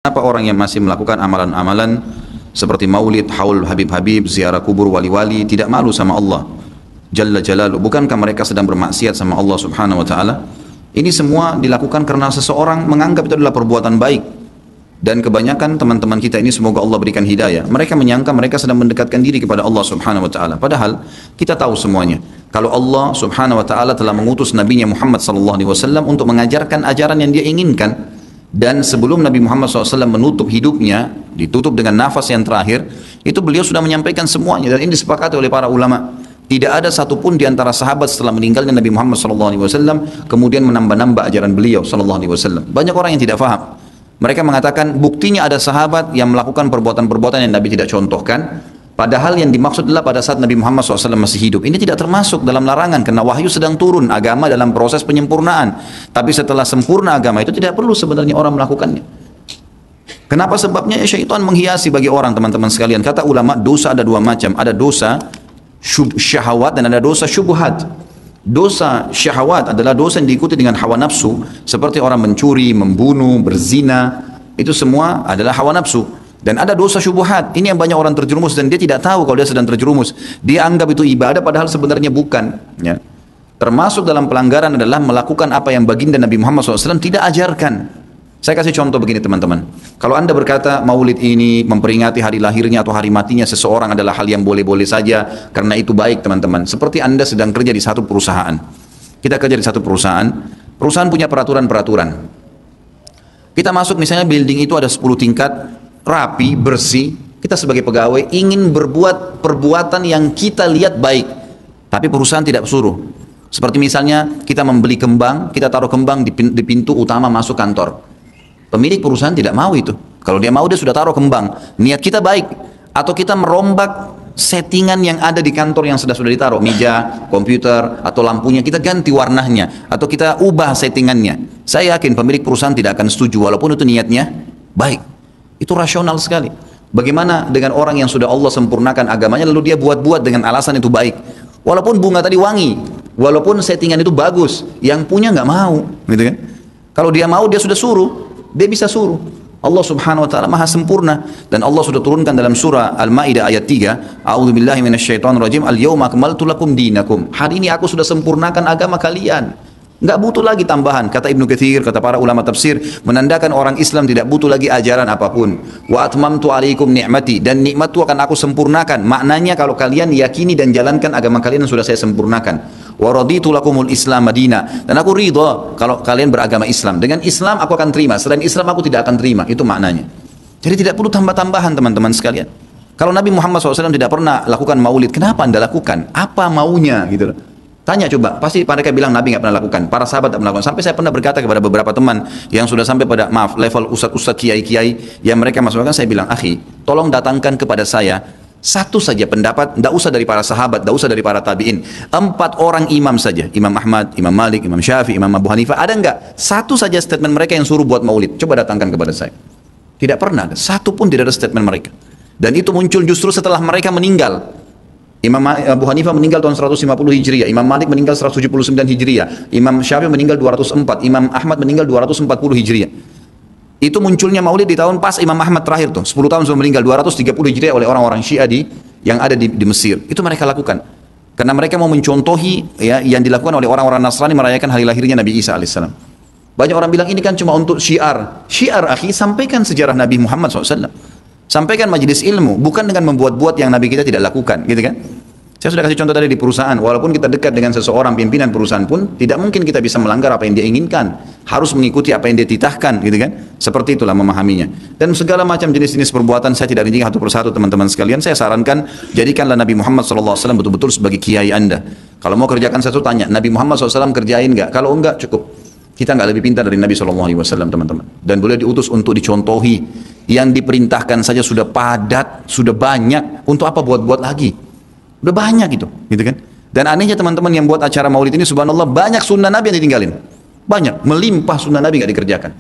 Kenapa orang yang masih melakukan amalan-amalan seperti maulid, haul Habib-Habib, ziarah kubur wali-wali tidak malu sama Allah Jalla Jalaluh? Bukankah mereka sedang bermaksiat sama Allah Subhanahu wa Ta'ala? Ini semua dilakukan karena seseorang menganggap itu adalah perbuatan baik. Dan kebanyakan teman-teman kita ini, semoga Allah berikan hidayah, mereka menyangka mereka sedang mendekatkan diri kepada Allah Subhanahu wa Ta'ala. Padahal kita tahu semuanya, kalau Allah Subhanahu wa Ta'ala telah mengutus Nabi Muhammad SAW untuk mengajarkan ajaran yang dia inginkan. Dan sebelum Nabi Muhammad SAW menutup hidupnya, ditutup dengan nafas yang terakhir, itu beliau sudah menyampaikan semuanya. Dan ini disepakati oleh para ulama. Tidak ada satupun di antara sahabat setelah meninggalnya Nabi Muhammad SAW kemudian menambah-nambah ajaran beliau SAW. Banyak orang yang tidak faham. Mereka mengatakan buktinya ada sahabat yang melakukan perbuatan-perbuatan yang Nabi tidak contohkan. Padahal yang dimaksud adalah pada saat Nabi Muhammad SAW masih hidup. Ini tidak termasuk dalam larangan karena wahyu sedang turun, agama dalam proses penyempurnaan. Tapi setelah sempurna agama itu tidak perlu sebenarnya orang melakukannya. Kenapa sebabnya? Ya, syaitan menghiasi bagi orang, teman-teman sekalian. Kata ulama, dosa ada dua macam. Ada dosa syahwat dan ada dosa syubhat. Dosa syahwat adalah dosa yang diikuti dengan hawa nafsu, seperti orang mencuri, membunuh, berzina. Itu semua adalah hawa nafsu. Dan ada dosa syubhat, ini yang banyak orang terjerumus dan dia tidak tahu kalau dia sedang terjerumus. Dia anggap itu ibadah padahal sebenarnya bukan. Ya. Termasuk dalam pelanggaran adalah melakukan apa yang baginda Nabi Muhammad SAW tidak ajarkan. Saya kasih contoh begini teman-teman. Kalau anda berkata maulid ini memperingati hari lahirnya atau hari matinya seseorang adalah hal yang boleh-boleh saja karena itu baik teman-teman. Seperti anda sedang kerja di satu perusahaan. Kita kerja di satu perusahaan. Perusahaan punya peraturan-peraturan. Kita masuk misalnya building itu ada 10 tingkat. Rapi, bersih, kita sebagai pegawai ingin berbuat perbuatan yang kita lihat baik, tapi perusahaan tidak suruh. Seperti misalnya kita membeli kembang, kita taruh kembang di pintu utama masuk kantor. Pemilik perusahaan tidak mau itu. Kalau dia mau, dia sudah taruh kembang. Niat kita baik. Atau kita merombak settingan yang ada di kantor yang sudah ditaruh, meja, komputer, atau lampunya, kita ganti warnanya, atau kita ubah settingannya. Saya yakin pemilik perusahaan tidak akan setuju, walaupun itu niatnya baik. Itu rasional sekali. Bagaimana dengan orang yang sudah Allah sempurnakan agamanya lalu dia buat-buat dengan alasan itu baik. Walaupun bunga tadi wangi, walaupun settingan itu bagus, yang punya nggak mau, gitu kan? Kalau dia mau dia sudah suruh, dia bisa suruh. Allah Subhanahu wa Ta'ala maha sempurna dan Allah sudah turunkan dalam surah Al-Maidah ayat 3, A'udzubillahi minasyaitonirrajim, al-yauma akmaltu lakum dinakum. Hari ini aku sudah sempurnakan agama kalian. Nggak butuh lagi tambahan. Kata Ibnu Katsir, kata para ulama tafsir, menandakan orang Islam tidak butuh lagi ajaran apapun. Wa atmamtu alaikum ni'mati, dan nikmatku akan aku sempurnakan. Maknanya kalau kalian yakini dan jalankan agama kalian yang sudah saya sempurnakan. Wa raditu lakumul Islam madina, dan aku ridha kalau kalian beragama Islam. Dengan Islam aku akan terima, selain Islam aku tidak akan terima. Itu maknanya. Jadi tidak perlu tambah-tambahan teman-teman sekalian. Kalau Nabi Muhammad SAW tidak pernah lakukan maulid, kenapa anda lakukan? Apa maunya gitu loh. Tanya coba, pasti mereka bilang Nabi nggak pernah lakukan, para sahabat tidak melakukan. Sampai saya pernah berkata kepada beberapa teman yang sudah sampai pada level ustadz-ustadz, kiai-kiai yang mereka masukkan, saya bilang, akhi, tolong datangkan kepada saya satu saja pendapat, tidak usah dari para sahabat, tidak usah dari para tabiin, 4 orang imam saja, Imam Ahmad, Imam Malik, Imam Syafi'i, Imam Abu Hanifah, ada nggak satu saja statement mereka yang suruh buat maulid? Coba datangkan kepada saya. Tidak pernah, satu pun tidak ada statement mereka. Dan itu muncul justru setelah mereka meninggal. Imam Abu Hanifah meninggal tahun 150 Hijriah, Imam Malik meninggal 179 Hijriah, Imam Syafi'i meninggal 204, Imam Ahmad meninggal 240 Hijriah. Itu munculnya maulid di tahun pas Imam Ahmad terakhir tuh, 10 tahun sebelum meninggal, 230 Hijriah oleh orang-orang Syiah yang ada di Mesir. Itu mereka lakukan. Karena mereka mau mencontohi ya, yang dilakukan oleh orang-orang Nasrani merayakan hari lahirnya Nabi Isa alaihissalam. Banyak orang bilang ini kan cuma untuk syiar. Syiar akhi, sampaikan sejarah Nabi Muhammad SAW. Sampaikan majelis ilmu, bukan dengan membuat-buat yang Nabi kita tidak lakukan, gitu kan? Saya sudah kasih contoh tadi di perusahaan, walaupun kita dekat dengan seseorang pimpinan perusahaan pun, tidak mungkin kita bisa melanggar apa yang dia inginkan. Harus mengikuti apa yang dia titahkan, gitu kan? Seperti itulah memahaminya. Dan segala macam jenis-jenis perbuatan, saya tidak rinci satu persatu teman-teman sekalian. Saya sarankan, jadikanlah Nabi Muhammad SAW betul-betul sebagai kiai anda. Kalau mau kerjakan satu, tanya, Nabi Muhammad SAW kerjain nggak? Kalau enggak, cukup. Kita nggak lebih pintar dari Nabi SAW, teman-teman. Dan boleh diutus untuk dicontohi. Yang diperintahkan saja sudah padat, sudah banyak. Untuk apa buat-buat lagi? Udah banyak gitu kan? Dan anehnya teman-teman yang buat acara maulid ini, subhanallah, banyak sunnah Nabi yang ditinggalin. Banyak, melimpah sunnah Nabi nggak dikerjakan.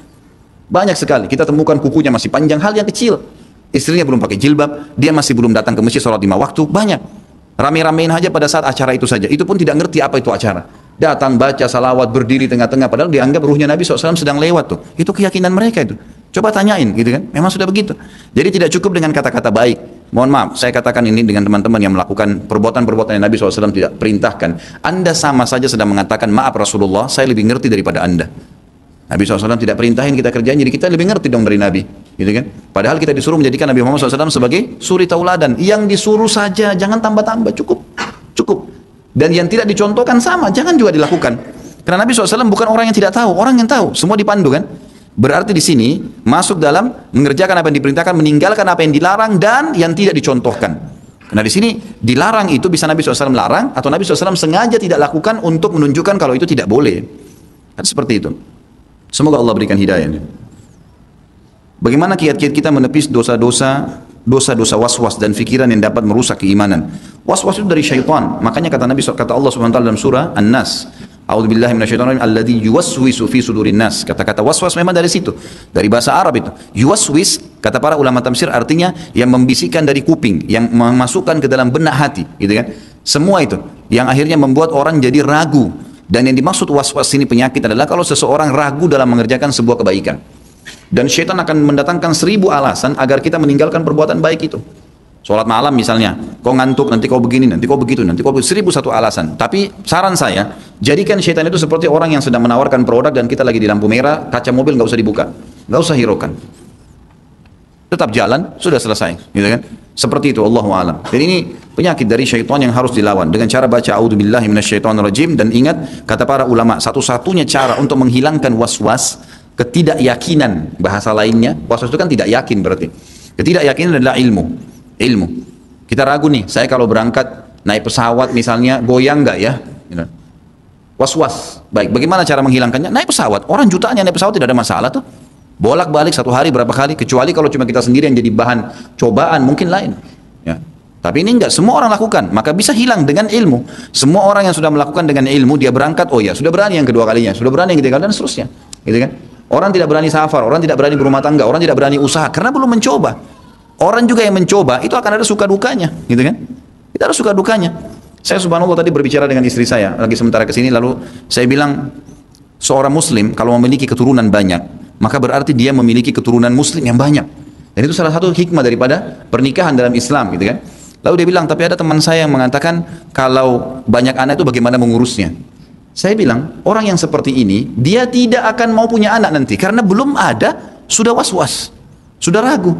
Banyak sekali. Kita temukan kukunya masih panjang, hal yang kecil. Istrinya belum pakai jilbab, dia masih belum datang ke masjid sholat 5 waktu. Banyak. Rame-ramein aja pada saat acara itu saja. Itu pun tidak ngerti apa itu acara. Datang baca salawat, berdiri tengah-tengah, padahal dianggap ruhnya Nabi SAW sedang lewat tuh. Itu keyakinan mereka itu. Coba tanyain gitu kan, memang sudah begitu. Jadi tidak cukup dengan kata-kata baik. Mohon maaf, saya katakan ini dengan teman-teman yang melakukan perbuatan-perbuatan yang Nabi SAW tidak perintahkan. Anda sama saja sedang mengatakan, maaf Rasulullah, saya lebih ngerti daripada Anda. Nabi SAW tidak perintahin kita kerjaan, jadi kita lebih ngerti dong dari Nabi. Gitu kan? Padahal kita disuruh menjadikan Nabi Muhammad SAW sebagai suri tauladan. Yang disuruh saja, jangan tambah-tambah, cukup. Cukup. Dan yang tidak dicontohkan sama, jangan juga dilakukan. Karena Nabi SAW bukan orang yang tidak tahu, orang yang tahu. Semua dipandu kan? Berarti di sini masuk dalam mengerjakan apa yang diperintahkan, meninggalkan apa yang dilarang dan yang tidak dicontohkan. Nah di sini dilarang itu bisa Nabi SAW larang atau Nabi SAW sengaja tidak lakukan untuk menunjukkan kalau itu tidak boleh. Kan seperti itu. Semoga Allah berikan hidayah. Bagaimana kiat-kiat kita menepis dosa-dosa was-was dan fikiran yang dapat merusak keimanan. Was-was itu dari syaitan. Makanya kata Allah Subhanahu wa taala dalam surah An-Nas, A'udzubillahi minasyaitonirrajim alladzi yuwaswisu fi sudurin nas. Kata-kata waswas memang dari situ. Dari bahasa Arab itu. Yuwaswis kata para ulama tafsir artinya yang membisikkan dari kuping, yang memasukkan ke dalam benak hati, gitu kan? Semua itu yang akhirnya membuat orang jadi ragu. Dan yang dimaksud waswas ini penyakit adalah kalau seseorang ragu dalam mengerjakan sebuah kebaikan. Dan syaitan akan mendatangkan 1000 alasan agar kita meninggalkan perbuatan baik itu. Sholat malam misalnya, kau ngantuk, nanti kau begini, nanti kau begitu, nanti kau 1001 alasan. Tapi saran saya, jadikan syaitan itu seperti orang yang sedang menawarkan produk dan kita lagi di lampu merah, kaca mobil nggak usah dibuka, nggak usah hiraukan. Tetap jalan, sudah selesai, gitu kan? Seperti itu, Allahu a'lam. Jadi ini penyakit dari syaitan yang harus dilawan dengan cara baca a'udzubillahi minasyaitonirrajim. Dan ingat kata para ulama, satu-satunya cara untuk menghilangkan was-was, ketidakyakinan, bahasa lainnya, was-was itu kan tidak yakin berarti. Ketidakyakinan adalah ilmu. Kita ragu nih, saya kalau berangkat naik pesawat misalnya, goyang nggak ya? Was-was. Baik, bagaimana cara menghilangkannya? Naik pesawat. Orang jutaan yang naik pesawat tidak ada masalah tuh. Bolak-balik satu hari berapa kali, kecuali kalau cuma kita sendiri yang jadi bahan cobaan, mungkin lain. Ya. Tapi ini enggak, semua orang lakukan, maka bisa hilang dengan ilmu. Semua orang yang sudah melakukan dengan ilmu, dia berangkat, oh ya, sudah berani yang kedua kalinya, sudah berani yang ketiga kalinya, dan seterusnya. Gitu kan? Orang tidak berani safar, orang tidak berani berumah tangga, orang tidak berani usaha, karena belum mencoba. Orang juga yang mencoba, itu akan ada suka dukanya. Gitu kan? Kita harus suka dukanya. Saya subhanallah tadi berbicara dengan istri saya, lagi sementara kesini, lalu saya bilang, seorang muslim kalau memiliki keturunan banyak, maka berarti dia memiliki keturunan muslim yang banyak. Dan itu salah satu hikmah daripada pernikahan dalam Islam, gitu kan. Lalu dia bilang, tapi ada teman saya yang mengatakan kalau banyak anak itu bagaimana mengurusnya. Saya bilang, orang yang seperti ini dia tidak akan mau punya anak nanti karena belum ada, sudah was-was, sudah ragu.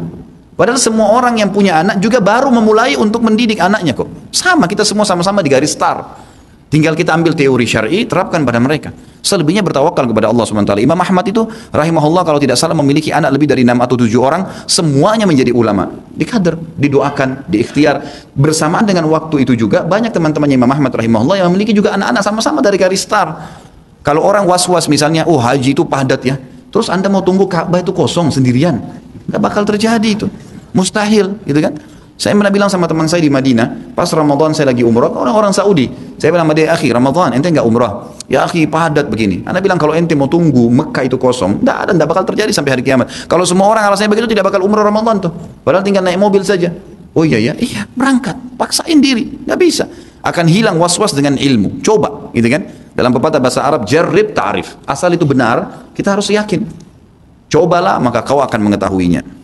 Padahal semua orang yang punya anak juga baru memulai untuk mendidik anaknya kok. Sama, kita semua sama-sama di garis start. Tinggal kita ambil teori syar'i, terapkan pada mereka. Selebihnya bertawakal kepada Allah SWT. Imam Ahmad itu rahimahullah kalau tidak salah memiliki anak lebih dari 6 atau 7 orang, semuanya menjadi ulama. Dikader, didoakan, diikhtiar. Bersamaan dengan waktu itu juga banyak teman-teman Imam Ahmad rahimahullah yang memiliki juga anak-anak sama-sama dari garis start. Kalau orang was-was misalnya, oh haji itu padat ya, terus Anda mau tunggu Ka'bah itu kosong sendirian, nggak bakal terjadi itu, mustahil, gitu kan? Saya pernah bilang sama teman saya di Madinah, pas Ramadan saya lagi umrah, orang-orang Saudi. Saya bilang sama dia, akhi Ramadan, ente nggak umrah? Ya akhi padat begini. Anda bilang kalau ente mau tunggu Mekah itu kosong, nggak bakal terjadi sampai hari kiamat. Kalau semua orang alasannya begitu tidak bakal umrah Ramadan tuh. Padahal tinggal naik mobil saja. Oh iya berangkat, paksain diri, nggak bisa. Akan hilang was-was dengan ilmu. Coba, gitu kan? Dalam pepatah bahasa Arab, jarrib ta'rif. Asal itu benar, kita harus yakin. Cobalah, maka kau akan mengetahuinya.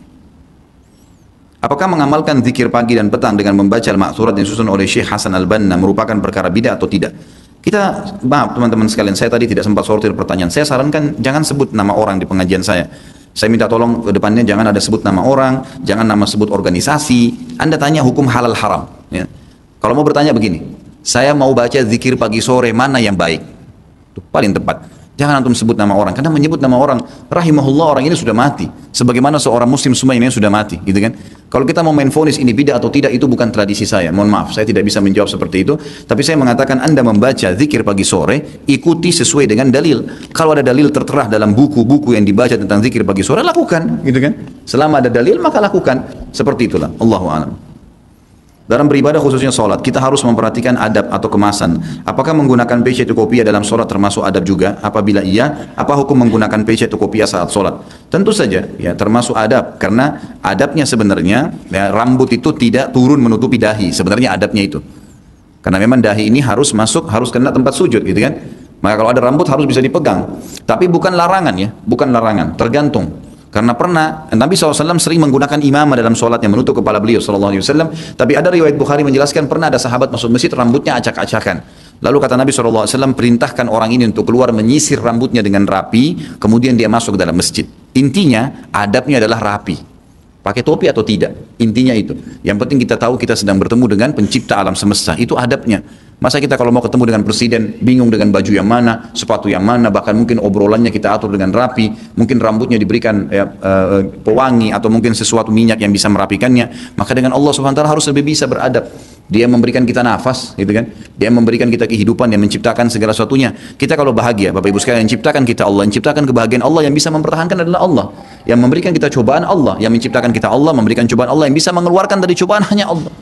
Apakah mengamalkan zikir pagi dan petang dengan membaca al-ma'thurat yang disusun oleh Syekh Hasan Al-Banna merupakan perkara bid'ah atau tidak? Kita, maaf teman-teman sekalian, saya tadi tidak sempat sortir pertanyaan. Saya sarankan jangan sebut nama orang di pengajian saya. Saya minta tolong ke depannya jangan ada sebut nama orang, jangan nama sebut organisasi. Anda tanya hukum halal haram. Ya. Kalau mau bertanya begini, saya mau baca zikir pagi sore, mana yang baik? Itu paling tepat. Jangan antum sebut nama orang, karena menyebut nama orang, rahimahullah orang ini sudah mati. Sebagaimana seorang muslim semua ini sudah mati, gitu kan? Kalau kita mau main vonis ini bid'ah atau tidak, itu bukan tradisi saya. Mohon maaf, saya tidak bisa menjawab seperti itu. Tapi saya mengatakan Anda membaca zikir pagi sore, ikuti sesuai dengan dalil. Kalau ada dalil tertera dalam buku-buku yang dibaca tentang zikir pagi sore, lakukan, gitu kan? Selama ada dalil, maka lakukan. Seperti itulah. Allahu a'lam. Dalam beribadah khususnya sholat, kita harus memperhatikan adab atau kemasan. Apakah menggunakan peci atau kopiah dalam sholat termasuk adab juga? Apabila iya, apa hukum menggunakan peci atau kopiah saat sholat? Tentu saja, ya termasuk adab. Karena adabnya sebenarnya, ya, rambut itu tidak turun menutupi dahi. Sebenarnya adabnya itu. Karena memang dahi ini harus masuk, harus kena tempat sujud, gitu kan? Maka kalau ada rambut harus bisa dipegang. Tapi bukan larangan ya, bukan larangan. Tergantung. Karena pernah Nabi SAW sering menggunakan imamah dalam sholatnya, menutup kepala beliau SAW. Tapi ada riwayat Bukhari menjelaskan pernah ada sahabat masuk masjid rambutnya acak-acakan. Lalu kata Nabi SAW, perintahkan orang ini untuk keluar menyisir rambutnya dengan rapi, kemudian dia masuk ke dalam masjid. Intinya adabnya adalah rapi. Pakai topi atau tidak, intinya itu. Yang penting kita tahu kita sedang bertemu dengan pencipta alam semesta, itu adabnya. Masa kita kalau mau ketemu dengan presiden bingung dengan baju yang mana, sepatu yang mana, bahkan mungkin obrolannya kita atur dengan rapi, mungkin rambutnya diberikan pewangi atau mungkin sesuatu minyak yang bisa merapikannya. Maka dengan Allah Subhanahu wa taala harus lebih bisa beradab. Dia memberikan kita nafas, gitu kan? Dia memberikan kita kehidupan, yang menciptakan segala sesuatunya. Kita kalau bahagia, Bapak Ibu sekalian, yang menciptakan kita Allah, yang menciptakan kebahagiaan Allah, yang bisa mempertahankan adalah Allah. Yang memberikan kita cobaan Allah, yang menciptakan kita Allah, memberikan cobaan Allah, yang bisa mengeluarkan dari cobaan hanya Allah.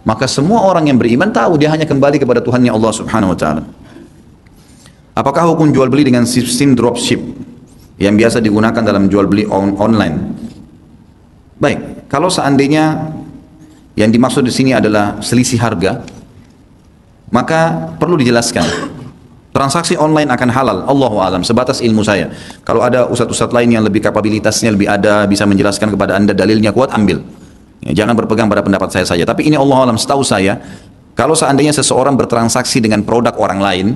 Maka semua orang yang beriman tahu dia hanya kembali kepada Tuhannya Allah Subhanahu wa taala. Apakah hukum jual beli dengan sistem dropship yang biasa digunakan dalam jual beli online? Baik, kalau seandainya yang dimaksud di sini adalah selisih harga, maka perlu dijelaskan. Transaksi online akan halal, Allahu a'lam, sebatas ilmu saya. Kalau ada ustadz-ustadz lain yang lebih kapabilitasnya lebih ada, bisa menjelaskan kepada Anda dalilnya kuat, ambil. Ya, jangan berpegang pada pendapat saya saja. Tapi ini Allah alam, setahu saya, kalau seandainya seseorang bertransaksi dengan produk orang lain,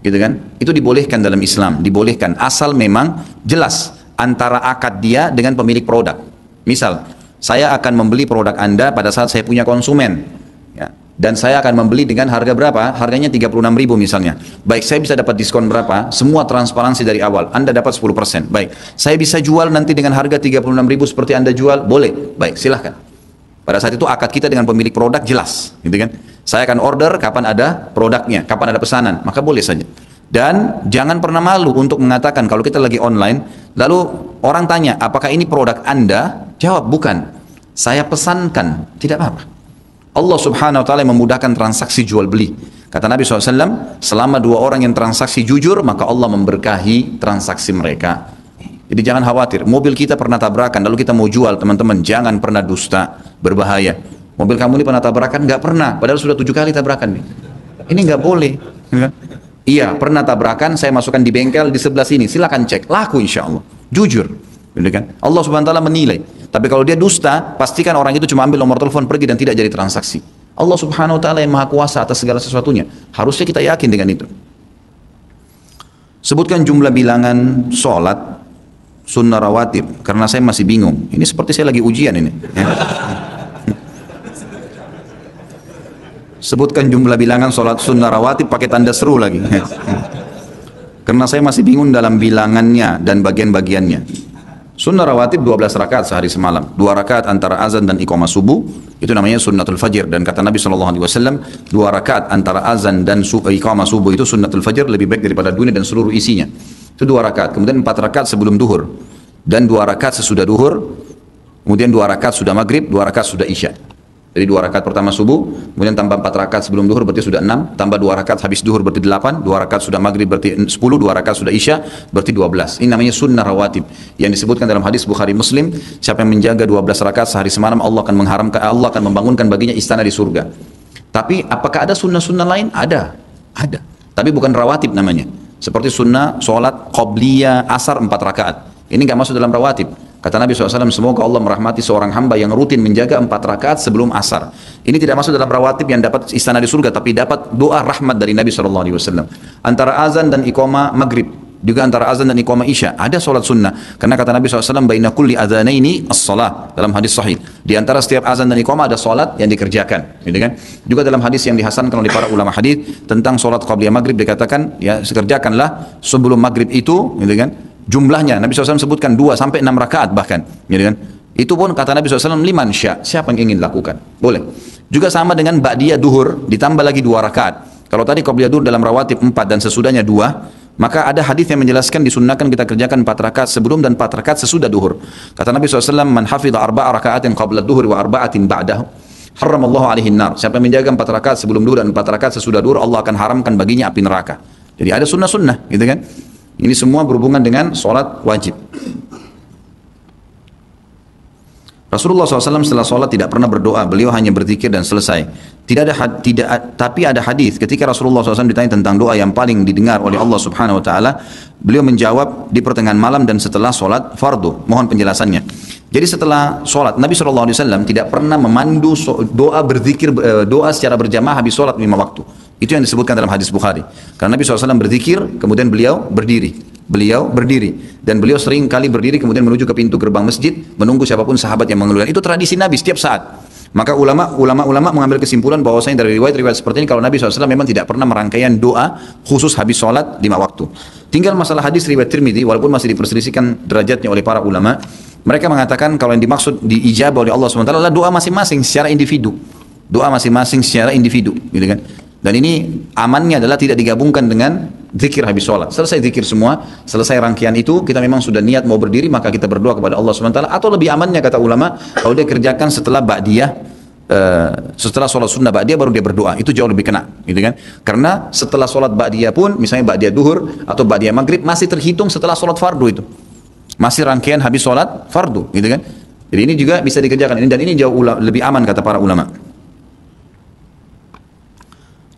gitu kan, itu dibolehkan dalam Islam, dibolehkan asal memang jelas antara akad dia dengan pemilik produk. Misal, saya akan membeli produk Anda pada saat saya punya konsumen, ya, dan saya akan membeli dengan harga berapa? Harganya 36.000 misalnya. Baik, saya bisa dapat diskon berapa? Semua transparansi dari awal. Anda dapat 10%. Baik, saya bisa jual nanti dengan harga 36.000 seperti Anda jual? Boleh. Baik, silahkan. Pada saat itu akad kita dengan pemilik produk jelas, gitu kan? Saya akan order kapan ada produknya, kapan ada pesanan, maka boleh saja. Dan jangan pernah malu untuk mengatakan kalau kita lagi online, lalu orang tanya, apakah ini produk Anda? Jawab, bukan. Saya pesankan, tidak apa-apa. Allah Subhanahu wa taala memudahkan transaksi jual beli. Kata Nabi SAW, selama dua orang yang transaksi jujur, maka Allah memberkahi transaksi mereka. Jadi jangan khawatir, mobil kita pernah tabrakan, lalu kita mau jual, teman-teman, jangan pernah dusta, berbahaya. Mobil kamu ini pernah tabrakan? Nggak pernah, padahal sudah 7 kali tabrakan. Ini nggak boleh. Iya, pernah tabrakan, saya masukkan di bengkel di sebelah sini, silakan cek, laku insya Allah. Jujur. Allah Subhanahu wa taala menilai. Tapi kalau dia dusta, pastikan orang itu cuma ambil nomor telepon, pergi dan tidak jadi transaksi. Allah Subhanahu wa taala yang maha kuasa atas segala sesuatunya. Harusnya kita yakin dengan itu. Sebutkan jumlah bilangan sholat sunnah rawatib, karena saya masih bingung. Ini seperti saya lagi ujian ini. Ya. Sebutkan jumlah bilangan sholat sunnah rawatib pakai tanda seru lagi. Ya. Karena saya masih bingung dalam bilangannya dan bagian-bagiannya. Sunnah rawatib 12 rakaat sehari semalam, 2 rakaat antara azan dan iqamah subuh, itu namanya sunnatul fajr. Dan kata Nabi SAW, 2 rakaat antara azan dan iqamah subuh itu sunnatul fajr, lebih baik daripada dunia dan seluruh isinya. Itu 2 rakaat, kemudian 4 rakaat sebelum duhur, dan 2 rakaat sesudah duhur, kemudian 2 rakaat sudah maghrib, 2 rakaat sudah isya. Jadi 2 rakaat pertama subuh, kemudian tambah 4 rakaat sebelum duhur berarti sudah 6, tambah 2 rakaat habis duhur berarti 8, 2 rakaat sudah maghrib berarti 10, 2 rakaat sudah isya berarti 12. Ini namanya sunnah rawatib yang disebutkan dalam hadis Bukhari Muslim, siapa yang menjaga 12 rakaat sehari semalam, Allah akan membangunkan baginya istana di surga. Tapi apakah ada sunnah-sunnah lain? Ada. Tapi bukan rawatib namanya. Seperti sunnah sholat qobliyah asar 4 rakaat. Ini nggak masuk dalam rawatib. Kata Nabi SAW, semoga Allah merahmati seorang hamba yang rutin menjaga 4 rakaat sebelum asar. Ini tidak masuk dalam rawatib yang dapat istana di surga, tapi dapat doa rahmat dari Nabi SAW. Antara azan dan iqamah maghrib, juga antara azan dan iqamah isya, ada sholat sunnah. Karena kata Nabi SAW, baina kulli adzanaini as-salah, dalam hadis sahih. Di antara setiap azan dan iqamah ada sholat yang dikerjakan. Gitu kan? Juga dalam hadis yang dihasankan oleh para ulama hadis tentang sholat qabliyah maghrib dikatakan, ya kerjakanlah sebelum maghrib itu, gitu kan? Jumlahnya Nabi SAW sebutkan 2 sampai 6 rakaat bahkan, gitu kan? Itu pun kata Nabi SAW, liman sya, siapa yang ingin lakukan, boleh. Juga sama dengan ba'diyah duhur ditambah lagi 2 rakaat. Kalau tadi qabliyah duhur dalam rawatib 4 dan sesudahnya 2, maka ada hadis yang menjelaskan disunnahkan kita kerjakan 4 rakaat sebelum dan 4 rakaat sesudah duhur. Kata Nabi SAW, man hafidha 4 rakaatin qabla duhur wa 4 ba'dahu haramallahu alaihi nar. Siapa yang menjaga 4 rakaat sebelum duhur dan 4 rakaat sesudah duhur, Allah akan haramkan baginya api neraka. Jadi ada sunnah-sunnah, gitu kan? Ini semua berhubungan dengan sholat wajib. Rasulullah SAW setelah sholat tidak pernah berdoa, beliau hanya berzikir dan selesai. Tapi ada hadis ketika Rasulullah SAW ditanya tentang doa yang paling didengar oleh Allah Subhanahu Wa Taala, beliau menjawab di pertengahan malam dan setelah sholat fardu. Mohon penjelasannya. Jadi setelah sholat Nabi SAW tidak pernah memandu doa berzikir, doa secara berjamaah habis sholat 5 waktu. Itu yang disebutkan dalam hadis Bukhari. Karena Nabi SAW berzikir, kemudian beliau berdiri. Dan beliau sering kali berdiri kemudian menuju ke pintu gerbang masjid menunggu siapapun sahabat yang mengeluarkan. Itu tradisi Nabi setiap saat. Maka ulama mengambil kesimpulan bahwasanya dari riwayat-riwayat seperti ini kalau Nabi SAW memang tidak pernah merangkaian doa khusus habis sholat 5 waktu. Tinggal masalah hadis riwayat Tirmidzi, walaupun masih diperselisihkan derajatnya oleh para ulama, mereka mengatakan kalau yang dimaksud diijabah oleh Allah SWT adalah doa masing-masing secara individu. Doa masing-masing secara individu, gitu kan? Dan ini amannya adalah tidak digabungkan dengan zikir habis sholat. Selesai zikir semua, selesai rangkaian itu, kita memang sudah niat mau berdiri, maka kita berdoa kepada Allah SWT. Atau lebih amannya kata ulama, kalau dia kerjakan setelah ba'diyah, setelah sholat sunnah ba'diyah baru dia berdoa, itu jauh lebih kena, gitu kan? Karena setelah sholat ba'diyah pun, misalnya ba'diyah duhur atau ba'diyah maghrib, masih terhitung setelah sholat fardu itu. Masih rangkaian habis sholat fardu, gitu kan? Jadi ini juga bisa dikerjakan, dan ini jauh lebih aman kata para ulama.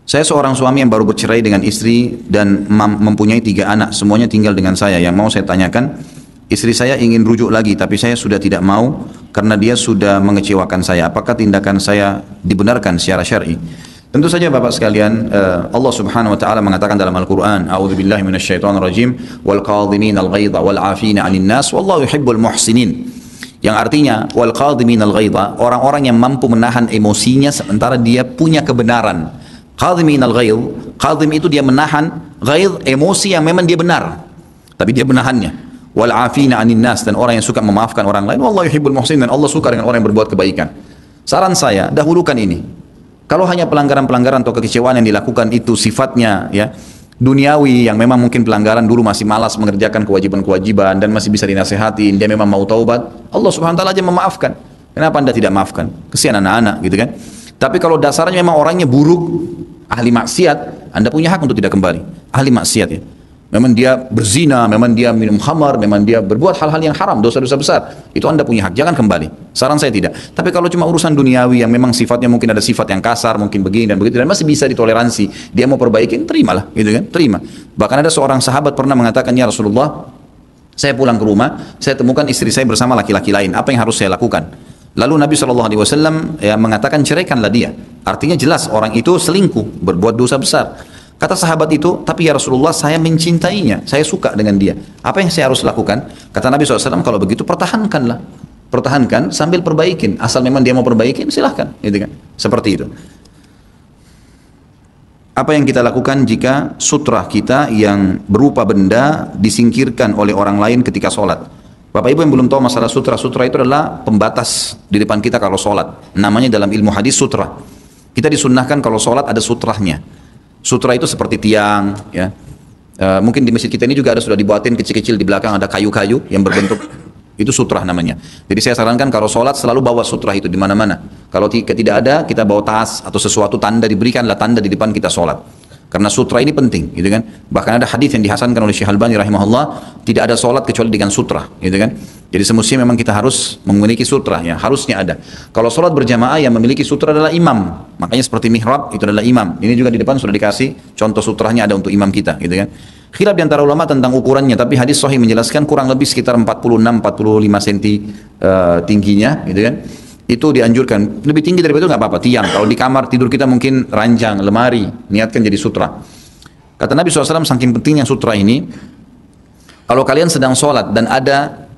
Saya seorang suami yang baru bercerai dengan istri dan mempunyai 3 anak, semuanya tinggal dengan saya. Yang mau saya tanyakan, istri saya ingin rujuk lagi, tapi saya sudah tidak mau karena dia sudah mengecewakan saya. Apakah tindakan saya dibenarkan secara syar'i? Tentu saja Bapak sekalian, Allah Subhanahu wa taala mengatakan dalam Al-Qur'an, "A'udzubillahi minasyaitonirrajim, wal qadhiminal ghaidha wal 'afina 'anil nas, wallahu yuhibbul muhsinin." Yang artinya wal qadhiminal ghaidha, orang-orang yang mampu menahan emosinya sementara dia punya kebenaran. Qadhimin al-ghaidh, qadhim itu dia menahan ghaidh, emosi yang memang dia benar tapi dia menahannya. Wal afina 'anil nas, dan orang yang suka memaafkan orang lain. Wallahu yuhibbul muhsinin, dan Allah suka dengan orang yang berbuat kebaikan. Saran saya, dahulukan ini. Kalau hanya pelanggaran-pelanggaran atau kekecewaan yang dilakukan itu sifatnya ya duniawi, yang memang mungkin pelanggaran dulu masih malas mengerjakan kewajiban-kewajiban dan masih bisa dinasehatin, dia memang mau taubat, Allah Subhanahu wa taala aja memaafkan. Kenapa Anda tidak maafkan? Kesian anak-anak, gitu kan? Tapi kalau dasarnya memang orangnya buruk, ahli maksiat, Anda punya hak untuk tidak kembali. Ahli maksiat ya. Memang dia berzina, memang dia minum khamar, memang dia berbuat hal-hal yang haram, dosa-dosa besar. Itu Anda punya hak, jangan kembali. Saran saya tidak. Tapi kalau cuma urusan duniawi yang memang sifatnya mungkin ada sifat yang kasar, mungkin begini dan begitu, dan masih bisa ditoleransi, dia mau perbaikin, terimalah, gitu kan? Terima. Bahkan ada seorang sahabat pernah mengatakan, "Ya Rasulullah, saya pulang ke rumah, saya temukan istri saya bersama laki-laki lain. Apa yang harus saya lakukan?" Lalu Nabi SAW ya, mengatakan ceraikanlah dia. Artinya jelas orang itu selingkuh, berbuat dosa besar. Kata sahabat itu, tapi ya Rasulullah saya mencintainya, saya suka dengan dia. Apa yang saya harus lakukan? Kata Nabi SAW, kalau begitu pertahankanlah. Pertahankan sambil perbaikin. Asal memang dia mau perbaikin, silahkan. Gitu kan? Seperti itu. Apa yang kita lakukan jika sutrah kita yang berupa benda disingkirkan oleh orang lain ketika sholat? Bapak Ibu yang belum tahu masalah sutra, sutra itu adalah pembatas di depan kita kalau sholat. Namanya dalam ilmu hadis sutra. Kita disunnahkan kalau sholat ada sutrahnya. Sutra itu seperti tiang, ya. Mungkin di masjid kita ini juga ada sudah dibuatin kecil-kecil di belakang ada kayu-kayu yang berbentuk itu sutrah namanya. Jadi saya sarankan kalau sholat selalu bawa sutrah itu di mana-mana. Kalau tidak ada, kita bawa tas atau sesuatu tanda, diberikanlah tanda di depan kita sholat. Karena sutra ini penting, gitu kan? Bahkan ada hadis yang dihasankan oleh Syekh Albani rahimahullah, tidak ada sholat kecuali dengan sutra, gitu kan? Jadi semestinya memang kita harus memiliki sutra, ya harusnya ada. Kalau sholat berjamaah yang memiliki sutra adalah imam, makanya seperti mihrab itu adalah imam. Ini juga di depan sudah dikasih contoh sutranya ada untuk imam kita, gitu kan? Khilaf di antara ulama tentang ukurannya, tapi hadis sahih menjelaskan kurang lebih sekitar 46-45 cm tingginya, gitu kan? Itu dianjurkan. Lebih tinggi dari itu nggak apa-apa, tiang. Kalau di kamar tidur kita mungkin ranjang, lemari, niatkan jadi sutra. Kata Nabi SAW, saking pentingnya sutra ini, kalau kalian sedang sholat dan ada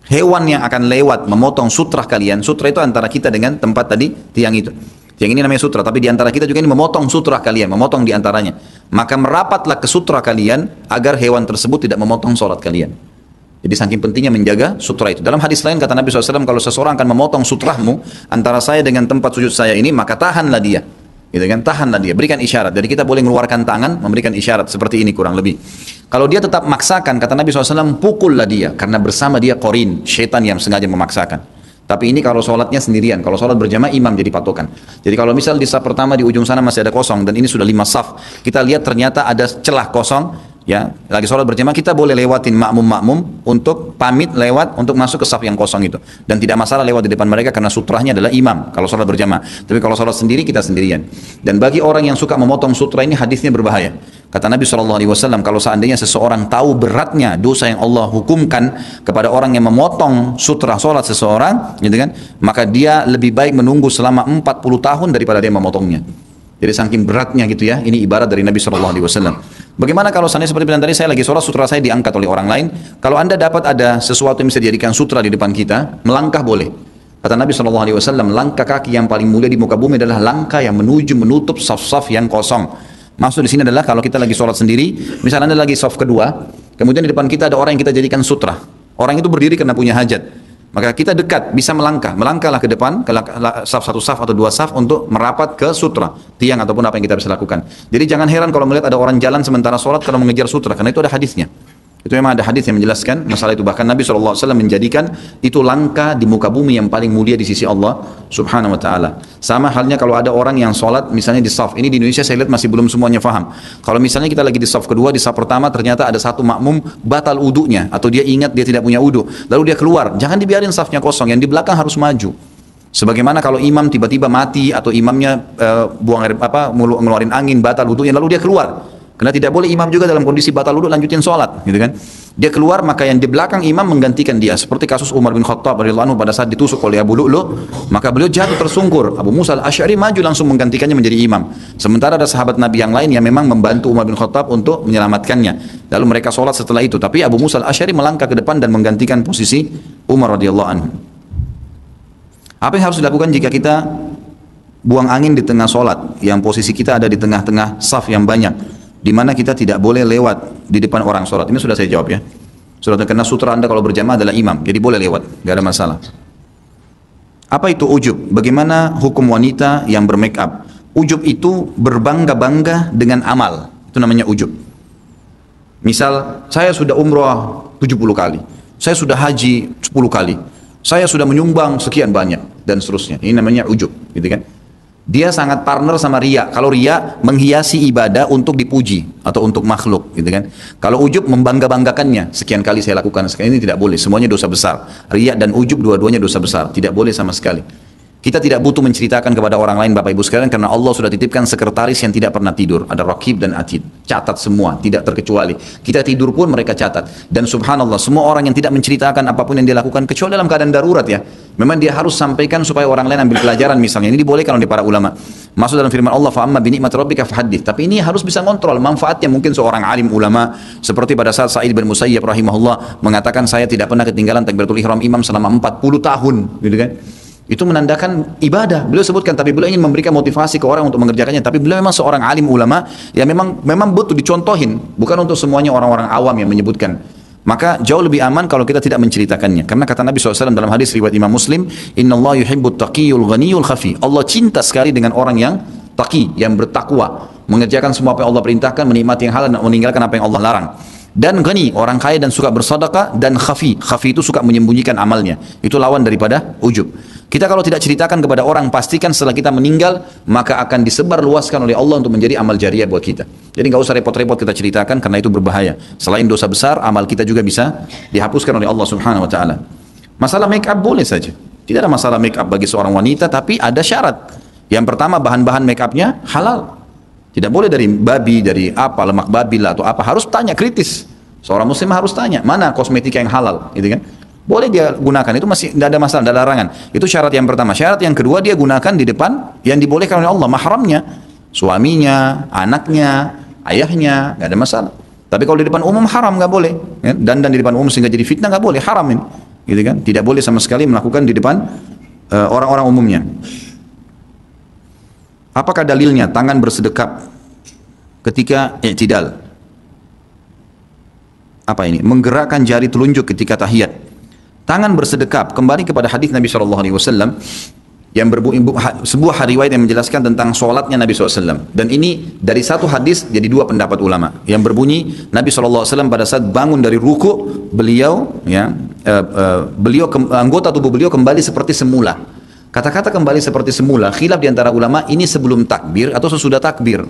hewan yang akan lewat memotong sutra kalian, sutra itu antara kita dengan tempat tadi, tiang itu. Tiang ini namanya sutra, tapi di antara kita juga ini memotong sutra kalian, memotong di antaranya. Maka merapatlah ke sutra kalian agar hewan tersebut tidak memotong sholat kalian. Jadi saking pentingnya menjaga sutra itu. Dalam hadis lain kata Nabi SAW, kalau seseorang akan memotong sutrahmu antara saya dengan tempat sujud saya ini, maka tahanlah dia. Gitu kan? Tahanlah dia, berikan isyarat. Jadi kita boleh mengeluarkan tangan, memberikan isyarat seperti ini kurang lebih. Kalau dia tetap maksakan, kata Nabi SAW, pukullah dia. Karena bersama dia korin, syaitan yang sengaja memaksakan. Tapi ini kalau sholatnya sendirian. Kalau sholat berjamaah, imam jadi patokan. Jadi kalau misal di saf pertama di ujung sana masih ada kosong, dan ini sudah 5 saf, kita lihat ternyata ada celah kosong, ya, lagi sholat berjamaah, kita boleh lewatin makmum-makmum untuk pamit lewat untuk masuk ke saf yang kosong itu, dan tidak masalah lewat di depan mereka karena sutranya adalah imam kalau sholat berjamaah. Tapi kalau sholat sendiri kita sendirian. Dan bagi orang yang suka memotong sutra ini hadisnya berbahaya. Kata Nabi SAW, kalau seandainya seseorang tahu beratnya dosa yang Allah hukumkan kepada orang yang memotong sutra sholat seseorang, gitu kan, maka dia lebih baik menunggu selama 40 tahun daripada dia memotongnya. Jadi saking beratnya gitu ya, ini ibarat dari Nabi SAW. Bagaimana kalau seandainya seperti tadi saya lagi sholat, sutra saya diangkat oleh orang lain, kalau anda dapat ada sesuatu yang bisa dijadikan sutra di depan kita, melangkah boleh. Kata Nabi SAW, langkah kaki yang paling mulia di muka bumi adalah langkah yang menuju menutup saf-saf yang kosong. Maksud di sini adalah kalau kita lagi sholat sendiri, misalnya anda lagi saf kedua, kemudian di depan kita ada orang yang kita jadikan sutra. Orang itu berdiri karena punya hajat. Maka kita dekat, bisa melangkahlah ke depan, ke saf satu saf atau dua saf untuk merapat ke sutra, tiang ataupun apa yang kita bisa lakukan. Jadi jangan heran kalau melihat ada orang jalan sementara sholat kalau mengejar sutra, karena itu ada hadisnya. Itu memang ada hadis yang menjelaskan masalah itu. Bahkan Nabi SAW menjadikan itu langkah di muka bumi yang paling mulia di sisi Allah Subhanahu Wa Taala. Sama halnya kalau ada orang yang sholat misalnya di saf. Ini di Indonesia saya lihat masih belum semuanya faham. Kalau misalnya kita lagi di saf kedua, di saf pertama ternyata ada satu makmum batal udunya, atau dia ingat dia tidak punya udu, lalu dia keluar. Jangan dibiarin safnya kosong, yang di belakang harus maju. Sebagaimana kalau imam tiba-tiba mati atau imamnya buang air ngeluarin angin, batal udunya, lalu dia keluar. Karena tidak boleh imam juga dalam kondisi batal wudu lanjutin sholat, gitu kan? Dia keluar, maka yang di belakang imam menggantikan dia. Seperti kasus Umar bin Khattab radhiyallahu anhu pada saat ditusuk oleh Abu Lu'lu', maka beliau jatuh tersungkur. Abu Musa al-Asy'ari maju langsung menggantikannya menjadi imam. Sementara ada sahabat Nabi yang lain yang memang membantu Umar bin Khattab untuk menyelamatkannya. Lalu mereka sholat setelah itu. Tapi Abu Musa al-Asy'ari melangkah ke depan dan menggantikan posisi Umar radhiyallahu anhu. Apa yang harus dilakukan jika kita buang angin di tengah sholat, yang posisi kita ada di tengah-tengah saf yang banyak, di mana kita tidak boleh lewat di depan orang sholat? Ini sudah saya jawab ya. Sudah terkena sutra anda kalau berjamaah adalah imam, jadi boleh lewat, gak ada masalah. Apa itu ujub? Bagaimana hukum wanita yang bermake up? Ujub itu berbangga-bangga dengan amal, itu namanya ujub. Misal, saya sudah umrah 70 kali, saya sudah haji 10 kali, saya sudah menyumbang sekian banyak, dan seterusnya. Ini namanya ujub, gitu kan? Dia sangat partner sama riya. Kalau riya menghiasi ibadah untuk dipuji atau untuk makhluk, gitu kan. Kalau ujub membangga-banggakannya, sekian kali saya lakukan, sekian, ini tidak boleh. Semuanya dosa besar. Riya dan ujub dua-duanya dosa besar, tidak boleh sama sekali. Kita tidak butuh menceritakan kepada orang lain, Bapak Ibu sekalian, karena Allah sudah titipkan sekretaris yang tidak pernah tidur. Ada Raqib dan Atid. Catat semua, tidak terkecuali. Kita tidur pun mereka catat. Dan subhanallah, semua orang yang tidak menceritakan apapun yang dia lakukan, kecuali dalam keadaan darurat ya. Memang dia harus sampaikan supaya orang lain ambil pelajaran misalnya. Ini dibolehkan oleh para ulama. Masuk dalam firman Allah, fa'amma binikmat rabbika fahaddits. Tapi ini harus bisa kontrol manfaatnya. Mungkin seorang alim ulama, seperti pada saat Sa'id bin Musayyib rahimahullah mengatakan, saya tidak pernah ketinggalan takbiratul ihram imam selama 40 tahun, gitu kan. Itu menandakan ibadah. Beliau sebutkan, tapi beliau ingin memberikan motivasi ke orang untuk mengerjakannya. Tapi beliau memang seorang alim ulama yang memang butuh dicontohin, bukan untuk semuanya orang-orang awam yang menyebutkan. Maka jauh lebih aman kalau kita tidak menceritakannya. Karena kata Nabi SAW dalam hadis riwayat Imam Muslim, Inna Allah yuhibbut taqiyul ghaniyul khafi. Allah cinta sekali dengan orang yang taqi, yang bertakwa, mengerjakan semua apa yang Allah perintahkan, menikmati yang halal dan meninggalkan apa yang Allah larang. Dan ghani, orang kaya dan suka bersedekah. Dan khafi, khafi itu suka menyembunyikan amalnya. Itu lawan daripada ujub. Kita kalau tidak ceritakan kepada orang, pastikan setelah kita meninggal, maka akan disebar luaskan oleh Allah untuk menjadi amal jariah buat kita. Jadi nggak usah repot-repot kita ceritakan, karena itu berbahaya. Selain dosa besar, amal kita juga bisa dihapuskan oleh Allah Subhanahu Wa Taala. Masalah make up boleh saja, tidak ada masalah make up bagi seorang wanita, tapi ada syarat. Yang pertama, bahan-bahan make upnya halal. Tidak boleh dari babi, dari apa, lemak babi lah atau apa. Harus tanya, kritis. Seorang muslim harus tanya, mana kosmetika yang halal, gitu kan? Boleh dia gunakan, itu masih tidak ada masalah, tidak ada larangan. Itu syarat yang pertama. Syarat yang kedua, dia gunakan di depan yang dibolehkan oleh Allah, mahramnya, suaminya, anaknya, ayahnya, nggak ada masalah. Tapi kalau di depan umum haram, nggak boleh. Ya? Dan di depan umum sehingga jadi fitnah, nggak boleh, haram ini, gitu kan? Tidak boleh sama sekali melakukan di depan orang-orang umumnya. Apakah dalilnya tangan bersedekap ketika i'tidal? Apa ini? Menggerakkan jari telunjuk ketika tahiyat. Tangan bersedekap, kembali kepada hadis Nabi SAW yang sebuah riwayat yang menjelaskan tentang sholatnya Nabi SAW. Dan ini dari satu hadis jadi dua pendapat ulama yang berbunyi, Nabi SAW pada saat bangun dari ruku, beliau anggota tubuh beliau kembali seperti semula. Kata-kata kembali seperti semula, khilaf di antara ulama, ini sebelum takbir atau sesudah takbir.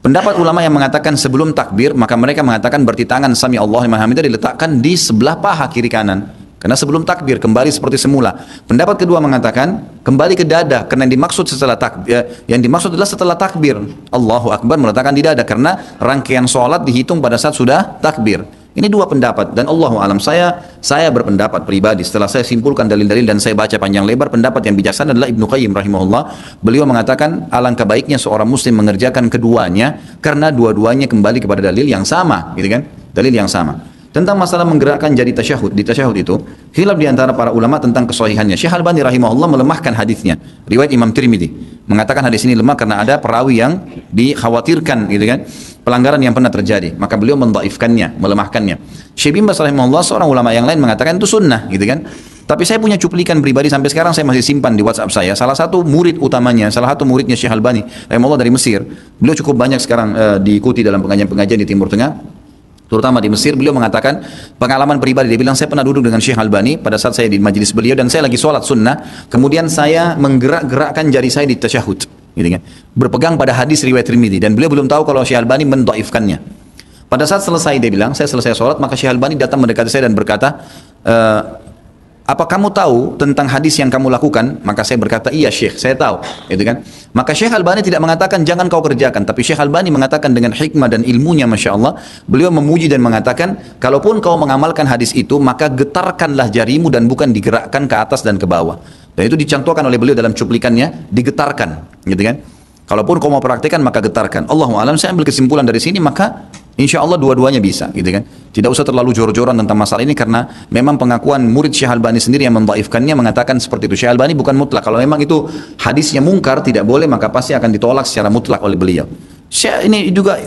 Pendapat ulama yang mengatakan sebelum takbir, maka mereka mengatakan berarti tangan sami Allahu liman hamidah diletakkan di sebelah paha kiri kanan. Karena sebelum takbir kembali seperti semula. Pendapat kedua mengatakan kembali ke dada, karena yang dimaksud setelah takbir, yang dimaksud adalah setelah takbir. Allahu Akbar meletakkan di dada, karena rangkaian sholat dihitung pada saat sudah takbir. Ini dua pendapat, dan Allahu alam, saya berpendapat pribadi setelah saya simpulkan dalil-dalil dan saya baca panjang lebar, pendapat yang bijaksana adalah Ibnu Qayyim rahimahullah. Beliau mengatakan alangkah baiknya seorang muslim mengerjakan keduanya, karena dua-duanya kembali kepada dalil yang sama, gitu kan? Dalil yang sama. Tentang masalah menggerakkan jadi tasyahud, di tasyahud itu khilaf di antara para ulama tentang kesahihannya. Syekh Albani rahimahullah melemahkan hadisnya. Riwayat Imam Tirmidzi mengatakan hadis ini lemah karena ada perawi yang dikhawatirkan, gitu kan, pelanggaran yang pernah terjadi, maka beliau mendhaifkannya, melemahkannya. Syekh bin Baz rahimahullah, seorang ulama yang lain mengatakan itu sunnah, gitu kan. Tapi saya punya cuplikan pribadi sampai sekarang saya masih simpan di WhatsApp saya. Salah satu murid utamanya, salah satu muridnya Syekh Albani rahimahullah dari Mesir. Beliau cukup banyak sekarang diikuti dalam pengajian-pengajian di Timur Tengah, terutama di Mesir. Beliau mengatakan pengalaman pribadi, dia bilang saya pernah duduk dengan Syekh Albani pada saat saya di majelis beliau dan saya lagi sholat sunnah, kemudian saya menggerak-gerakkan jari saya di tasyahud, gitu kan, berpegang pada hadis riwayat Tirmidzi, dan beliau belum tahu kalau Syekh Albani mendhaifkannya. Pada saat selesai dia bilang, saya selesai sholat, maka Syekh Albani datang mendekati saya dan berkata, apa kamu tahu tentang hadis yang kamu lakukan? Maka saya berkata, iya Syekh, saya tahu, gitu kan. Maka Syekh Albani tidak mengatakan jangan kau kerjakan, tapi Syekh Albani mengatakan dengan hikmah dan ilmunya, Masya Allah, beliau memuji dan mengatakan, kalaupun kau mengamalkan hadis itu, maka getarkanlah jarimu dan bukan digerakkan ke atas dan ke bawah. Dan itu dicontohkan oleh beliau dalam cuplikannya, digetarkan, gitu kan. Kalaupun kau mau praktekkan, maka getarkan. Allahu a'lam, saya ambil kesimpulan dari sini, maka insya Allah dua-duanya bisa, gitu kan. Tidak usah terlalu jor-joran tentang masalah ini, karena memang pengakuan murid Syekh Albani sendiri yang mendhaifkannya mengatakan seperti itu. Syekh Albani bukan mutlak. Kalau memang itu hadisnya mungkar, tidak boleh, maka pasti akan ditolak secara mutlak oleh beliau. Ini juga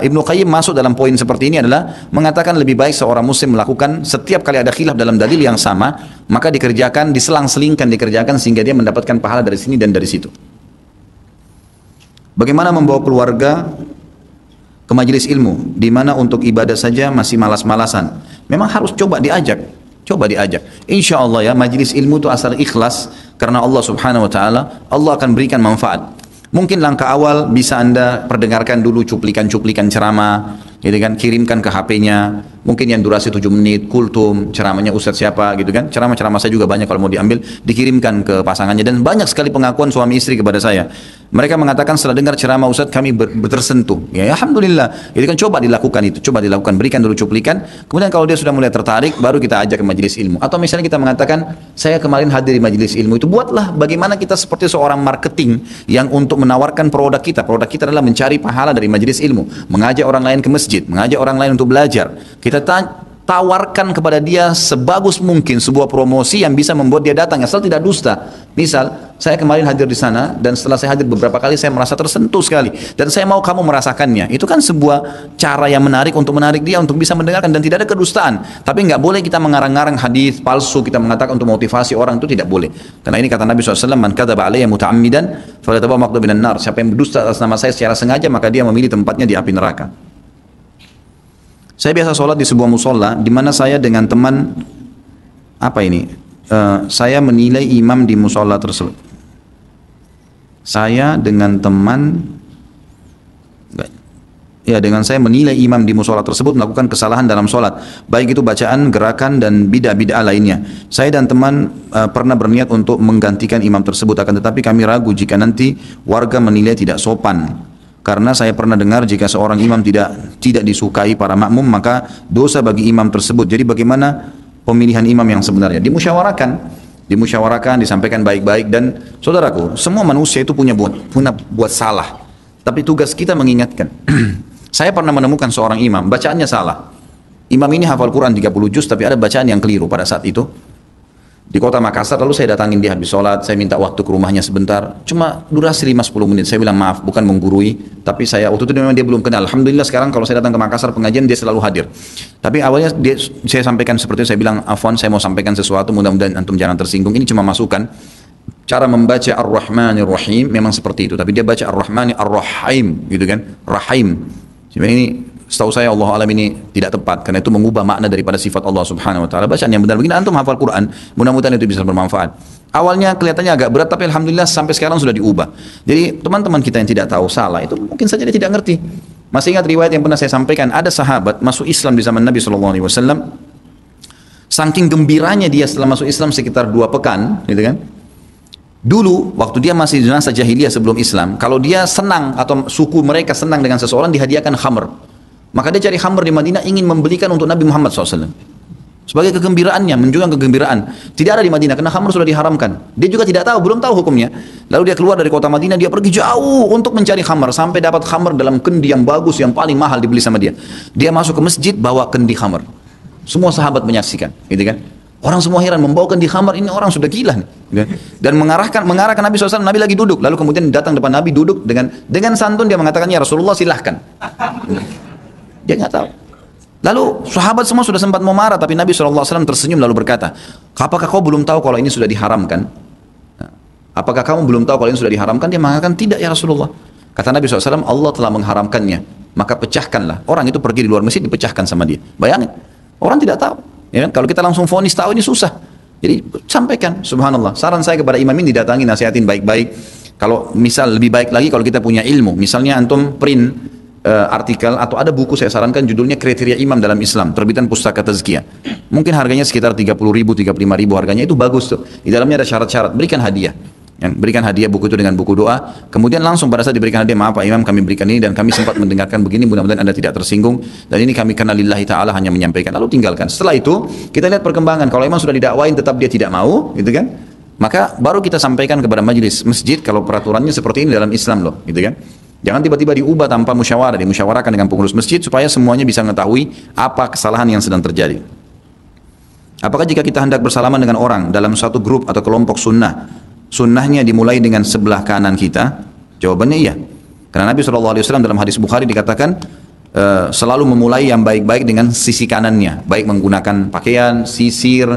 Ibnu Qayyim masuk dalam poin seperti ini, adalah mengatakan lebih baik seorang muslim melakukan setiap kali ada khilaf dalam dalil yang sama, maka dikerjakan, diselang-selingkan dikerjakan, sehingga dia mendapatkan pahala dari sini dan dari situ. Bagaimana membawa keluarga ke majelis ilmu, di mana untuk ibadah saja masih malas-malasan? Memang harus coba diajak. Insya Allah ya, majelis ilmu itu asal ikhlas karena Allah Subhanahu Wa Taala, Allah akan berikan manfaat. Mungkin langkah awal bisa Anda perdengarkan dulu cuplikan-cuplikan ceramah, gitu kan, kirimkan ke HP-nya, mungkin yang durasi 7 menit, kultum, ceramahnya Ustadz siapa, gitu kan. Ceramah-ceramah saya juga banyak, kalau mau diambil, dikirimkan ke pasangannya, dan banyak sekali pengakuan suami istri kepada saya. Mereka mengatakan setelah dengar ceramah Ustadz kami tersentuh. Ya, alhamdulillah. Jadi kan coba dilakukan, berikan dulu cuplikan. Kemudian kalau dia sudah mulai tertarik, baru kita ajak ke majelis ilmu. Atau misalnya kita mengatakan, saya kemarin hadir di majelis ilmu itu, buatlah bagaimana kita seperti seorang marketing yang untuk menawarkan produk kita. Produk kita adalah mencari pahala dari majelis ilmu, mengajak orang lain ke masjid, mengajak orang lain untuk belajar. Kita tawarkan kepada dia sebagus mungkin sebuah promosi yang bisa membuat dia datang, asal tidak dusta. Misal, saya kemarin hadir di sana, dan setelah saya hadir beberapa kali saya merasa tersentuh sekali, dan saya mau kamu merasakannya. Itu kan sebuah cara yang menarik untuk menarik dia untuk bisa mendengarkan, dan tidak ada kedustaan. Tapi nggak boleh kita mengarang-arang hadis palsu, kita mengatakan untuk motivasi orang, itu tidak boleh. Karena ini kata Nabi SAW, man kadzaba alayya muta'ammidan falyatabawa maq'adahu minan nar. Siapa yang berdusta atas nama saya secara sengaja, maka dia memilih tempatnya di api neraka. Saya biasa sholat di sebuah musola, di mana saya dengan teman, saya menilai imam di musola tersebut. Saya menilai imam di musola tersebut melakukan kesalahan dalam sholat, baik itu bacaan, gerakan, dan bid'ah lainnya. Saya dan teman pernah berniat untuk menggantikan imam tersebut, akan tetapi kami ragu jika nanti warga menilai tidak sopan. Karena saya pernah dengar jika seorang imam tidak disukai para makmum, maka dosa bagi imam tersebut. Jadi bagaimana pemilihan imam yang sebenarnya? Dimusyawarakan, disampaikan baik-baik. Dan saudaraku, semua manusia itu punya buat salah. Tapi tugas kita mengingatkan. Saya pernah menemukan seorang imam, bacaannya salah. Imam ini hafal Quran 30 juz, tapi ada bacaan yang keliru pada saat itu. Di kota Makassar, lalu saya datangin dia habis sholat, saya minta waktu ke rumahnya sebentar, cuma durasi 5-10 menit, saya bilang maaf, bukan menggurui, tapi waktu itu memang dia belum kenal. Alhamdulillah sekarang kalau saya datang ke Makassar pengajian, dia selalu hadir. Tapi awalnya saya sampaikan seperti itu, saya bilang, afwan, saya mau sampaikan sesuatu, mudah-mudahan antum jangan tersinggung, ini cuma masukan. Cara membaca Ar-Rahmanir Rahim memang seperti itu, tapi dia baca Ar-Rahmanir Ar-Rahim, gitu kan, Rahim. Sebenarnya ini setahu saya Allah alam ini tidak tepat, karena itu mengubah makna daripada sifat Allah Subhanahu Wa Taala. Bacaan yang benar begini, antum hafal Quran, mudah-mudahan itu bisa bermanfaat. Awalnya kelihatannya agak berat, tapi alhamdulillah sampai sekarang sudah diubah. Jadi teman-teman kita yang tidak tahu salah itu mungkin saja dia tidak ngerti. Masih ingat riwayat yang pernah saya sampaikan, ada sahabat masuk Islam di zaman Nabi SAW. Saking gembiranya dia setelah masuk Islam sekitar 2 pekan, gitu kan? Dulu waktu dia masih di masa jahiliyah sebelum Islam, kalau dia senang atau suku mereka senang dengan seseorang, dihadiahkan khamr. Maka dia cari khamr di Madinah, ingin membelikan untuk Nabi Muhammad SAW. Sebagai kegembiraannya, menunjukkan kegembiraan. Tidak ada di Madinah, karena khamr sudah diharamkan. Dia juga tidak tahu, belum tahu hukumnya. Lalu dia keluar dari kota Madinah, dia pergi jauh untuk mencari khamr. Sampai dapat khamr dalam kendi yang bagus, yang paling mahal dibeli sama dia. Dia masuk ke masjid, bawa kendi khamr. Semua sahabat menyaksikan, gitu kan. Orang semua heran, membawa kendi khamr, ini orang sudah gila nih. Gitu kan? Dan mengarahkan Nabi SAW, Nabi lagi duduk. Lalu kemudian datang depan Nabi, duduk dengan santun, dia mengatakan, ya Rasulullah silahkan. Dia nggak tahu. Lalu sahabat semua sudah sempat mau marah, tapi Nabi SAW tersenyum lalu berkata, apakah kau belum tahu kalau ini sudah diharamkan? Apakah kamu belum tahu kalau ini sudah diharamkan? Dia mengatakan, tidak ya Rasulullah. Kata Nabi SAW, Allah telah mengharamkannya, maka pecahkanlah. Orang itu pergi di luar masjid, dipecahkan sama dia. Bayangin, orang tidak tahu. Ya kan? Kalau kita langsung vonis tahu ini susah. Jadi sampaikan, subhanallah. Saran saya kepada imam ini, didatangi, nasihatin baik-baik. Kalau misal lebih baik lagi kalau kita punya ilmu, misalnya antum print artikel atau ada buku, saya sarankan judulnya Kriteria Imam dalam Islam, terbitan Pustaka Tazkiyah. Mungkin harganya sekitar 30.000, 35.000 harganya, itu bagus tuh. Di dalamnya ada syarat-syarat, berikan hadiah. Berikan hadiah buku itu dengan buku doa, kemudian langsung pada saat diberikan hadiah, maaf Pak Imam kami berikan ini dan kami sempat mendengarkan begini, mudah-mudahan Anda tidak tersinggung dan ini kami karena lillahi ta'ala hanya menyampaikan, lalu tinggalkan. Setelah itu kita lihat perkembangan, kalau memang sudah didakwain tetap dia tidak mau, gitu kan, maka baru kita sampaikan kepada majelis masjid kalau peraturannya seperti ini dalam Islam loh, gitu kan. Jangan tiba-tiba diubah tanpa musyawarah, dimusyawarahkan dengan pengurus masjid supaya semuanya bisa mengetahui apa kesalahan yang sedang terjadi. Apakah jika kita hendak bersalaman dengan orang dalam satu grup atau kelompok sunnahnya dimulai dengan sebelah kanan kita? Jawabannya iya. Karena Nabi SAW dalam hadis Bukhari dikatakan selalu memulai yang baik-baik dengan sisi kanannya, baik menggunakan pakaian, sisir,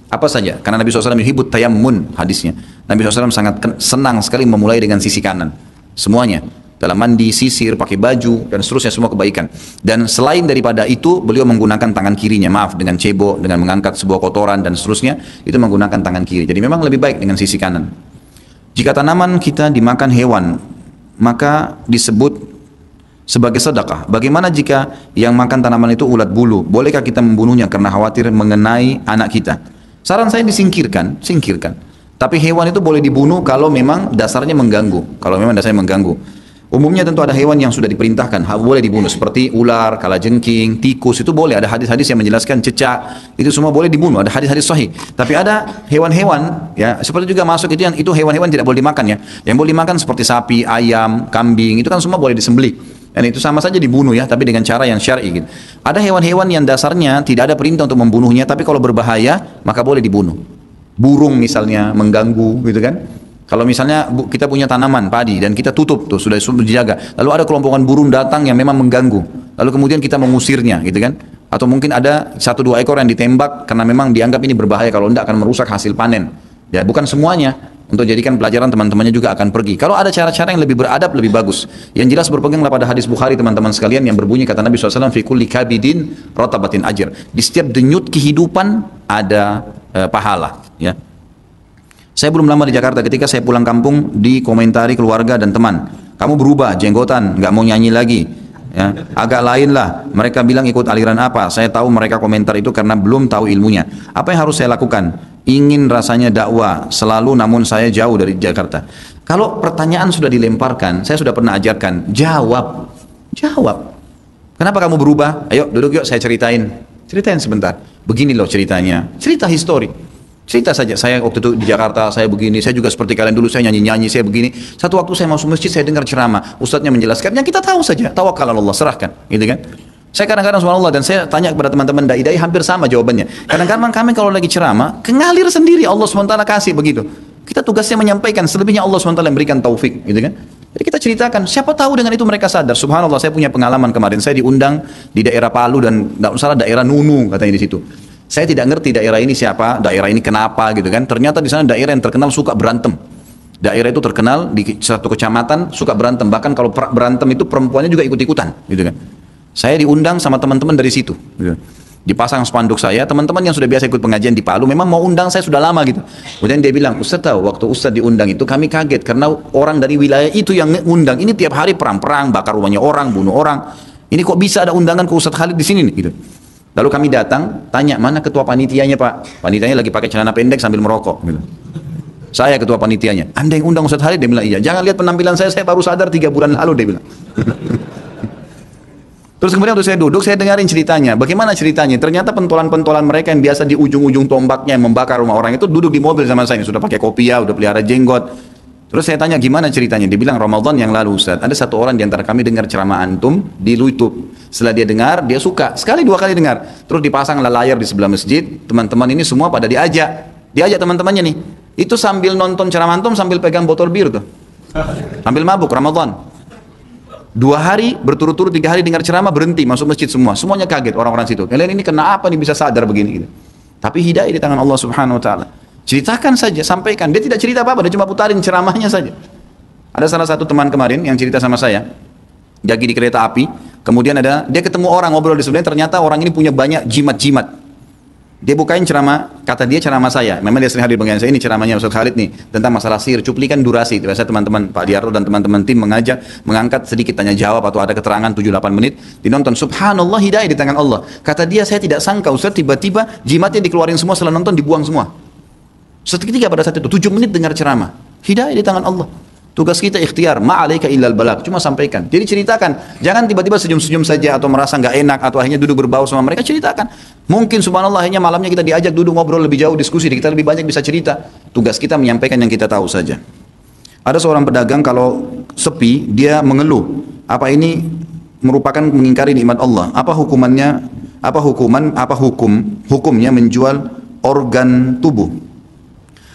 apa saja. Karena Nabi SAW yuhibbut tayammun hadisnya. Nabi SAW sangat senang sekali memulai dengan sisi kanan. Semuanya. Dalam mandi, sisir, pakai baju, dan seterusnya semua kebaikan. Dan selain daripada itu, beliau menggunakan tangan kirinya, maaf, dengan cebok, dengan mengangkat sebuah kotoran, dan seterusnya, itu menggunakan tangan kiri. Jadi memang lebih baik dengan sisi kanan. Jika tanaman kita dimakan hewan, maka disebut sebagai sedekah. Bagaimana jika yang makan tanaman itu ulat bulu? Bolehkah kita membunuhnya karena khawatir mengenai anak kita? Saran saya singkirkan. Tapi hewan itu boleh dibunuh kalau memang dasarnya mengganggu. Umumnya tentu ada hewan yang sudah diperintahkan, boleh dibunuh. Seperti ular, kalajengking, tikus, itu boleh. Ada hadis-hadis yang menjelaskan, cecak, itu semua boleh dibunuh. Ada hadis-hadis sahih. Tapi ada hewan-hewan, ya, seperti juga masuk itu hewan-hewan tidak boleh dimakan ya. Yang boleh dimakan seperti sapi, ayam, kambing, itu kan semua boleh disembelih. Dan itu sama saja dibunuh ya, tapi dengan cara yang syar'i gitu. Ada hewan-hewan yang dasarnya tidak ada perintah untuk membunuhnya, tapi kalau berbahaya, maka boleh dibunuh. Burung misalnya, mengganggu, gitu kan. Kalau misalnya kita punya tanaman padi dan kita tutup tuh sudah dijaga, lalu ada kelompokan burung datang yang memang mengganggu, lalu kemudian kita mengusirnya, gitu kan? Atau mungkin ada 1-2 ekor yang ditembak karena memang dianggap ini berbahaya, kalau tidak akan merusak hasil panen. Ya bukan semuanya, untuk jadikan pelajaran teman-temannya juga akan pergi. Kalau ada cara-cara yang lebih beradab lebih bagus. Yang jelas berpeganglah pada hadis Bukhari teman-teman sekalian yang berbunyi kata Nabi SAW, fi kulli kabidin rotabatin ajr. Di setiap denyut kehidupan ada pahala. Ya. Saya belum lama di Jakarta, ketika saya pulang kampung dikomentari keluarga dan teman, kamu berubah, jenggotan, nggak mau nyanyi lagi, ya, agak lain lah. Mereka bilang ikut aliran apa? Saya tahu mereka komentar itu karena belum tahu ilmunya. Apa yang harus saya lakukan? Ingin rasanya dakwah selalu, namun saya jauh dari Jakarta. Kalau pertanyaan sudah dilemparkan, saya sudah pernah ajarkan, jawab. Kenapa kamu berubah? Ayo duduk yuk, saya ceritain sebentar. Begini loh ceritanya, cerita histori. Cerita saja, saya waktu itu di Jakarta, saya begini, saya juga seperti kalian dulu, saya nyanyi-nyanyi, saya begini. Satu waktu saya masuk masjid, saya dengar ceramah, ustadznya menjelaskan, yang kita tahu saja, tawakal Allah, serahkan, gitu kan. Saya kadang-kadang subhanallah, dan saya tanya kepada teman-teman dai-dai, hampir sama jawabannya. Kadang-kadang kami kalau lagi ceramah, ngalir sendiri, Allah SWT kasih begitu. Kita tugasnya menyampaikan, selebihnya Allah SWT yang berikan taufik, gitu kan. Jadi kita ceritakan, siapa tahu dengan itu mereka sadar. Subhanallah, saya punya pengalaman kemarin, saya diundang di daerah Palu dan tidak salah daerah Nunu katanya di situ. Saya tidak ngerti daerah ini siapa, daerah ini kenapa gitu kan. Ternyata di sana daerah yang terkenal suka berantem. Daerah itu terkenal di satu kecamatan suka berantem. Bahkan kalau berantem itu perempuannya juga ikut-ikutan gitu kan. Saya diundang sama teman-teman dari situ. Gitu. Dipasang spanduk saya, teman-teman yang sudah biasa ikut pengajian di Palu memang mau undang saya sudah lama gitu. Kemudian dia bilang, Ustaz tahu waktu Ustaz diundang itu kami kaget karena orang dari wilayah itu yang undang ini tiap hari perang-perang, bakar rumahnya orang, bunuh orang. Ini kok bisa ada undangan ke Ustaz Khalid di sini nih gitu. Lalu kami datang, tanya mana ketua panitianya Pak? Panitianya lagi pakai celana pendek sambil merokok gitu. Saya ketua panitianya. Anda yang undang Ustaz Khalid? Dia bilang iya. Jangan lihat penampilan saya baru sadar 3 bulan lalu, dia bilang. Terus kemudian waktu saya duduk, saya dengarin ceritanya. Bagaimana ceritanya? Ternyata pentolan-pentolan mereka yang biasa di ujung-ujung tombaknya yang membakar rumah orang itu duduk di mobil sama saya. Sudah pakai kopiah, udah pelihara jenggot. Terus saya tanya gimana ceritanya? Dia bilang Ramadan yang lalu Ustaz, ada satu orang di antara kami dengar ceramah antum di YouTube. Setelah dia dengar, dia suka. Sekali 2 kali dengar. Terus dipasang layar di sebelah masjid. Teman-teman ini semua pada diajak. Diajak teman-temannya nih. Itu sambil nonton ceramah antum sambil pegang botol bir tuh. Sambil mabuk Ramadan. 2 hari berturut-turut 3 hari dengar ceramah berhenti masuk masjid semua. Semuanya kaget orang-orang situ. Kalian ini kenapa nih bisa sadar begini gitu. Tapi hidayah di tangan Allah Subhanahu wa taala. Ceritakan saja, sampaikan. Dia tidak cerita apa-apa, dia cuma putarin ceramahnya saja. Ada salah satu teman kemarin yang cerita sama saya. Lagi di kereta api, kemudian dia ketemu orang ngobrol di sebelah, ternyata orang ini punya banyak jimat-jimat. Dia bukain ceramah, kata dia ceramah saya. Memang dia sering hadir bagian saya, ini ceramahnya Ustaz Khalid nih tentang masalah sihir, cuplikan durasi. Biasa teman-teman Pak Diarto dan teman-teman tim mengangkat sedikit tanya jawab atau ada keterangan 7-8 menit, dinonton. Subhanallah, hidayah di tangan Allah. Kata dia, saya tidak sangka Ustaz tiba-tiba jimatnya dikeluarin semua, setelah nonton dibuang semua. Seketika pada saat itu 7 menit dengar ceramah. Hidayah di tangan Allah. Tugas kita ikhtiar, ma'alaika illal balagh, cuma sampaikan. Jadi ceritakan, jangan tiba-tiba senyum-senyum saja atau merasa nggak enak atau akhirnya duduk berbau sama mereka. Ceritakan. Mungkin subhanallah akhirnya malamnya kita diajak duduk ngobrol lebih jauh, diskusi, kita lebih banyak bisa cerita. Tugas kita menyampaikan yang kita tahu saja. Ada seorang pedagang kalau sepi dia mengeluh. Apa ini merupakan mengingkari nikmat Allah? Apa hukumannya? Apa hukumnya menjual organ tubuh?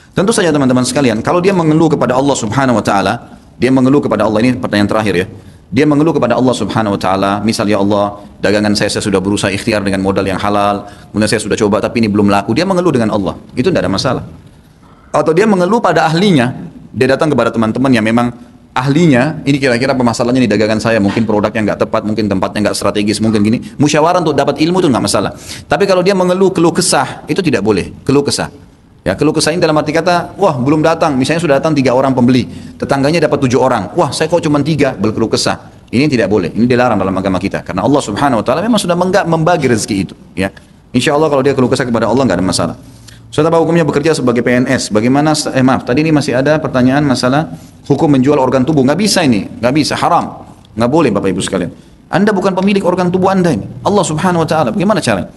Tentu saja teman-teman sekalian, kalau dia mengeluh kepada Allah Subhanahu wa taala, dia mengeluh kepada Allah, ini pertanyaan terakhir ya. Dia mengeluh kepada Allah Subhanahu wa taala, misal ya Allah, dagangan saya sudah berusaha ikhtiar dengan modal yang halal, kemudian saya sudah coba tapi ini belum laku. Dia mengeluh dengan Allah. Itu tidak ada masalah. Atau dia mengeluh pada ahlinya, dia datang kepada teman-teman yang memang ahlinya, ini kira-kira permasalahannya di dagangan saya, mungkin produknya nggak tepat, mungkin tempatnya nggak strategis, mungkin gini. Musyawarah untuk dapat ilmu itu nggak masalah. Tapi kalau dia mengeluh keluh kesah, itu tidak boleh. Keluh kesah. Ya, keluh kesah ini dalam arti kata, wah belum datang, misalnya sudah datang 3 orang pembeli, tetangganya dapat 7 orang, wah saya kok cuma 3, berkeluh kesah. Ini tidak boleh, ini dilarang dalam agama kita, karena Allah Subhanahu wa taala memang sudah membagi rezeki itu. Ya, insya Allah kalau dia keluh kesah kepada Allah nggak ada masalah. Sudah apa hukumnya bekerja sebagai PNS? Bagaimana? Maaf, tadi ini masih ada pertanyaan masalah hukum menjual organ tubuh. Nggak bisa ini, nggak bisa, haram, nggak boleh Bapak Ibu sekalian. Anda bukan pemilik organ tubuh Anda ini, Allah Subhanahu wa taala. Bagaimana caranya?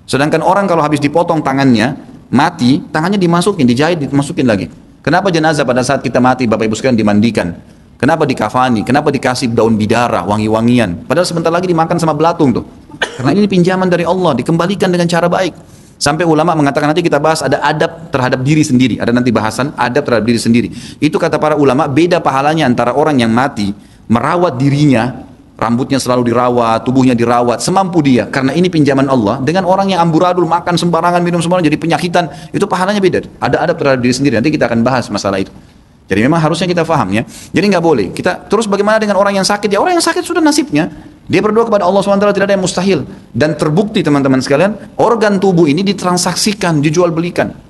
Sedangkan orang kalau habis dipotong tangannya, mati, tangannya dimasukin, dijahit, dimasukin lagi. Kenapa jenazah pada saat kita mati, Bapak Ibu sekalian, dimandikan? Kenapa dikafani? Kenapa dikasih daun bidara, wangi-wangian? Padahal sebentar lagi dimakan sama belatung tuh. Karena ini pinjaman dari Allah, dikembalikan dengan cara baik. Sampai ulama mengatakan, nanti kita bahas ada adab terhadap diri sendiri. Ada nanti bahasan adab terhadap diri sendiri. Itu kata para ulama, beda pahalanya antara orang yang mati, merawat dirinya, rambutnya selalu dirawat, tubuhnya dirawat, semampu dia, karena ini pinjaman Allah, dengan orang yang amburadul, makan sembarangan, minum sembarangan, jadi penyakitan, itu pahalanya beda. Ada adab terhadap diri sendiri, nanti kita akan bahas masalah itu. Jadi memang harusnya kita paham ya. Jadi nggak boleh. Kita terus bagaimana dengan orang yang sakit? Ya orang yang sakit sudah nasibnya. Dia berdoa kepada Allah SWT, tidak ada yang mustahil. Dan terbukti teman-teman sekalian, organ tubuh ini ditransaksikan, dijual belikan.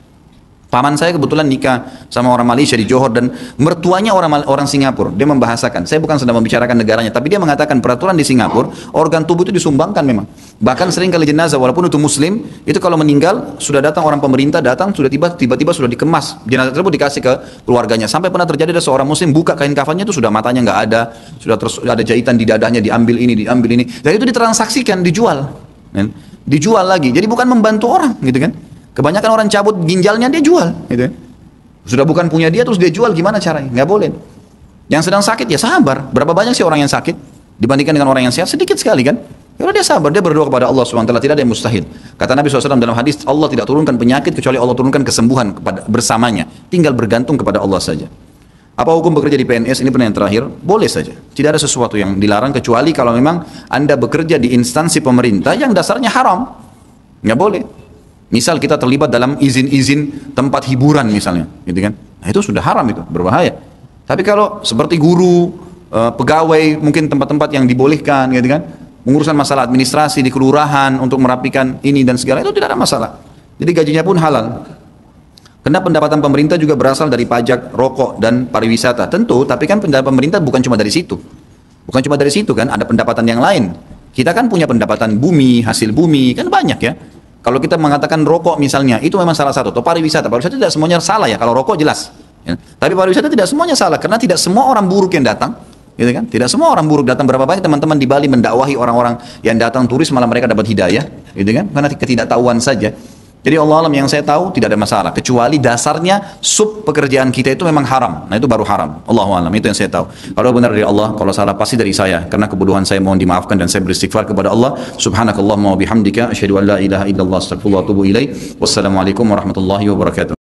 Paman saya kebetulan nikah sama orang Malaysia di Johor dan mertuanya orang Singapura. Dia membahasakan, saya bukan sedang membicarakan negaranya, tapi dia mengatakan peraturan di Singapura, organ tubuh itu disumbangkan memang. Bahkan sering kali jenazah, walaupun itu muslim, itu kalau meninggal, sudah datang orang pemerintah, datang, sudah tiba-tiba sudah dikemas. Jenazah tersebut dikasih ke keluarganya. Sampai pernah terjadi ada seorang muslim buka kain kafannya itu sudah matanya nggak ada, sudah ada jahitan di dadanya, diambil ini. Dan itu ditransaksikan, dijual. Dijual lagi, jadi bukan membantu orang gitu kan. Kebanyakan orang cabut ginjalnya dia jual, gitu. Sudah bukan punya dia terus dia jual, gimana caranya? Nggak boleh. Yang sedang sakit ya sabar. Berapa banyak sih orang yang sakit dibandingkan dengan orang yang sehat? Sedikit sekali kan? Ya dia sabar, dia berdoa kepada Allah SWT, tidak ada yang mustahil. Kata Nabi SAW dalam hadis, Allah tidak turunkan penyakit kecuali Allah turunkan kesembuhan bersamanya. Tinggal bergantung kepada Allah saja. Apa hukum bekerja di PNS? Ini pertanyaan terakhir. Boleh saja. Tidak ada sesuatu yang dilarang kecuali kalau memang Anda bekerja di instansi pemerintah yang dasarnya haram. Nggak boleh. Misal kita terlibat dalam izin-izin tempat hiburan misalnya, gitu kan? Nah, itu sudah haram, itu berbahaya. Tapi kalau seperti guru, pegawai, mungkin tempat-tempat yang dibolehkan, gitu kan? Mengurusan masalah administrasi di kelurahan untuk merapikan ini dan segala itu tidak ada masalah. Jadi gajinya pun halal. Karena pendapatan pemerintah juga berasal dari pajak, rokok, dan pariwisata. Tentu, tapi kan pendapatan pemerintah bukan cuma dari situ. Bukan cuma dari situ kan, ada pendapatan yang lain. Kita kan punya pendapatan bumi, hasil bumi, kan banyak ya. Kalau kita mengatakan rokok misalnya, itu memang salah satu. Atau pariwisata tidak semuanya salah ya, kalau rokok jelas. Ya. Tapi pariwisata tidak semuanya salah, karena tidak semua orang buruk yang datang. Gitu kan? Tidak semua orang buruk datang. Berapa banyak teman-teman di Bali mendakwahi orang-orang yang datang turis, malah mereka dapat hidayah. Gitu kan? Karena ketidaktahuan saja. Jadi Allah alam, yang saya tahu tidak ada masalah, kecuali dasarnya sub pekerjaan kita itu memang haram. Nah itu baru haram. Allahu alam, itu yang saya tahu. Kalau benar dari Allah, kalau salah pasti dari saya. Karena kebodohan saya mohon dimaafkan dan saya beristighfar kepada Allah. Subhanakallahumma wa bihamdika asyhadu an la ilaha illallah astaghfirullah wa atubu ilaik. Wassalamualaikum warahmatullahi wabarakatuh.